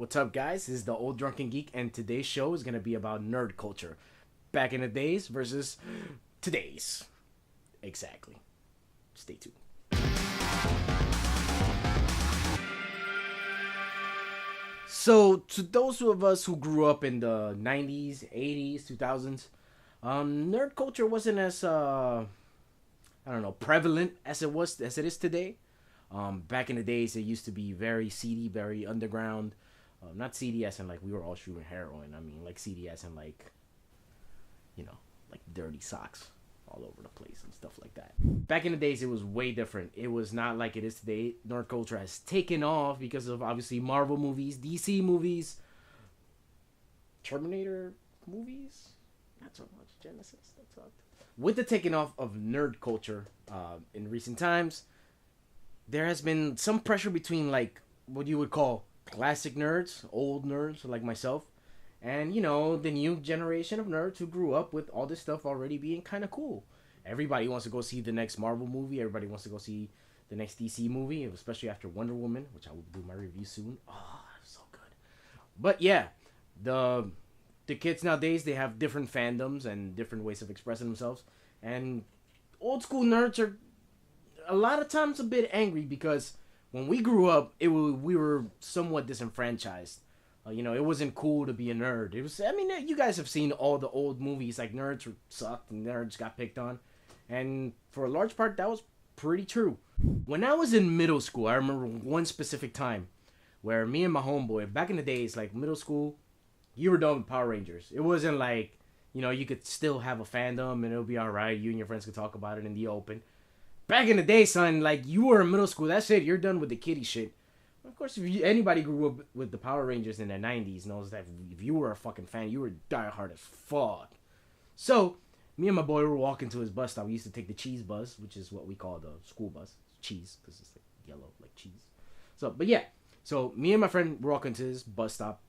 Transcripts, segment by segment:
What's up, guys? This is the Ol Drunken Geek, and today's show is going to be about nerd culture. Back in the days versus today's. Exactly. Stay tuned. So, to those of us who grew up in the 90s, 80s, 2000s, nerd culture wasn't as, prevalent as it is today. Back in the days, it used to be very seedy, very underground. Not seedy as in like we were all shooting heroin. I mean like seedy as in like, like dirty socks all over the place and stuff like that. Back in the days, it was way different. It was not like it is today. Nerd culture has taken off because of obviously Marvel movies, DC movies, Terminator movies. Not so much Genesis. That sucked. With the taking off of nerd culture in recent times, there has been some pressure between like what you would call classic nerds, old nerds like myself, and the new generation of nerds who grew up with all this stuff already being kind of cool. Everybody wants to go see the next Marvel movie. Everybody wants to go see the next DC movie, especially after Wonder Woman, which I will do my review soon. Oh, so good. But yeah, the kids nowadays, they have different fandoms and different ways of expressing themselves, and old school nerds are a lot of times a bit angry because when we grew up, we were somewhat disenfranchised. It wasn't cool to be a nerd. It was. I mean, you guys have seen all the old movies. Like nerds sucked and nerds got picked on, and for a large part, that was pretty true. When I was in middle school, I remember one specific time where me and my homeboy, back in the days, like middle school, you were done with Power Rangers. It wasn't like you could still have a fandom and it'll be all right. You and your friends could talk about it in the open. Back in the day, son, like, you were in middle school, that's it, you're done with the kiddie shit. Of course, if anybody grew up with the Power Rangers in the 90s knows that if you were a fucking fan, you were diehard as fuck. So, me and my boy were walking to his bus stop. We used to take the cheese bus, which is what we call the school bus. Cheese, because it's like yellow, like cheese. So me and my friend were walking to his bus stop,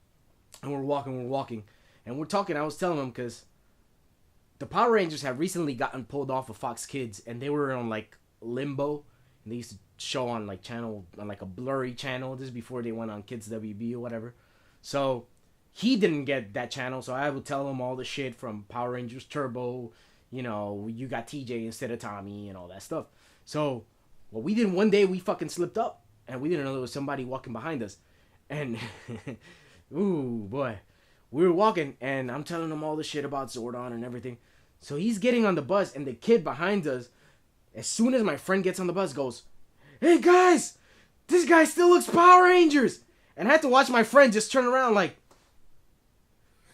and we're walking, and we're talking. I was telling him, because the Power Rangers have recently gotten pulled off of Fox Kids, and they were on, like, limbo, and they used to show on like a blurry channel. This is before they went on Kids WB or whatever. So he didn't get that channel, so I would tell him all the shit from Power Rangers Turbo, you got TJ instead of Tommy and all that stuff. So what we did one day, we fucking slipped up and we didn't know there was somebody walking behind us, and ooh boy, we were walking and I'm telling him all the shit about Zordon and everything. So he's getting on the bus, and the kid behind us, as soon as my friend gets on the bus, goes, "Hey guys, this guy still looks Power Rangers." And I had to watch my friend just turn around like,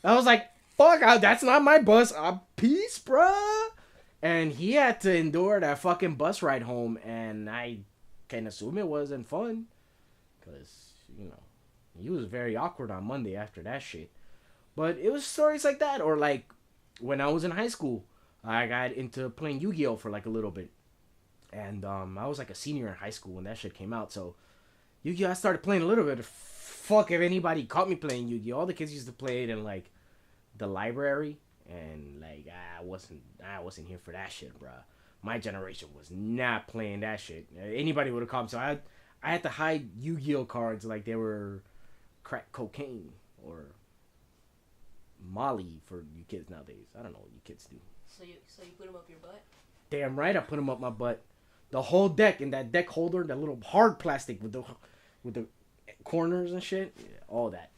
I was like, fuck, that's not my bus. Peace, bruh. And he had to endure that fucking bus ride home, and I can assume it wasn't fun, because, he was very awkward on Monday after that shit. But it was stories like that, or like, when I was in high school, I got into playing Yu-Gi-Oh! For like a little bit. And I was like a senior in high school when that shit came out. So Yu-Gi-Oh! I started playing a little bit. Fuck if anybody caught me playing Yu-Gi-Oh! All the kids used to play it in like the library. And like I wasn't here for that shit, bruh. My generation was not playing that shit. Anybody would have caught me. So I had to hide Yu-Gi-Oh! Cards like they were crack cocaine or Molly for you kids nowadays. I don't know what you kids do. So you put them up your butt? Damn right, I put them up my butt. The whole deck, in that deck holder, that little hard plastic with the corners and shit, yeah, all that.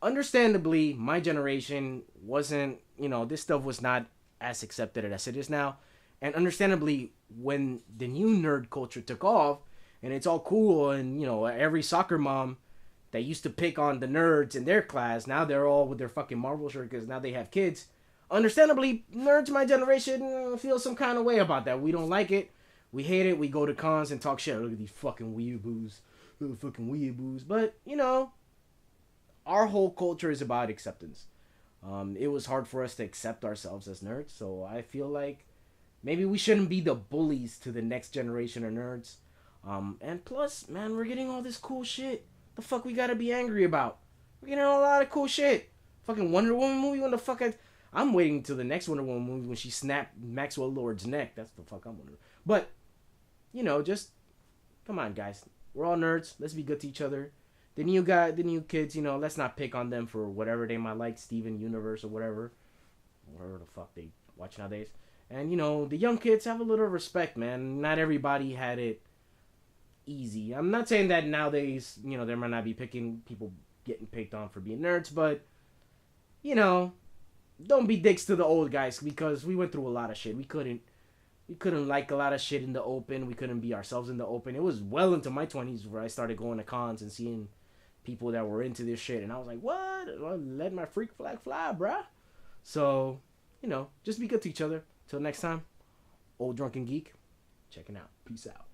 Understandably, my generation wasn't, this stuff was not as accepted as it is now. And understandably, when the new nerd culture took off, and it's all cool, and, every soccer mom that used to pick on the nerds in their class, now they're all with their fucking Marvel shirt because now they have kids. Understandably, nerds my generation feel some kind of way about that. We don't like it. We hate it. We go to cons and talk shit. Look at these fucking weeaboos. But, our whole culture is about acceptance. It was hard for us to accept ourselves as nerds, so I feel like maybe we shouldn't be the bullies to the next generation of nerds. And plus, man, we're getting all this cool shit. The fuck we gotta be angry about? We're getting a lot of cool shit. Fucking Wonder Woman movie, when the fuck I'm waiting until the next Wonder Woman movie when she snapped Maxwell Lord's neck. That's the fuck I'm wondering. But, just, come on, guys. We're all nerds. Let's be good to each other. the new kids, you know, let's not pick on them for whatever they might like, Steven Universe or whatever the fuck they watch nowadays. And, you know, the young kids have a little respect, man. Not everybody had it easy. I'm not saying that nowadays, you know, there might not be people getting picked on for being nerds, but, you know, don't be dicks to the old guys because we went through a lot of shit. We couldn't like a lot of shit in the open. We couldn't be ourselves in the open. It was well into my 20s where I started going to cons and seeing people that were into this shit. And I was like, what? I let my freak flag fly, bruh. So, you know, just be good to each other. Till next time, Ol Drunken Geek, checking out. Peace out.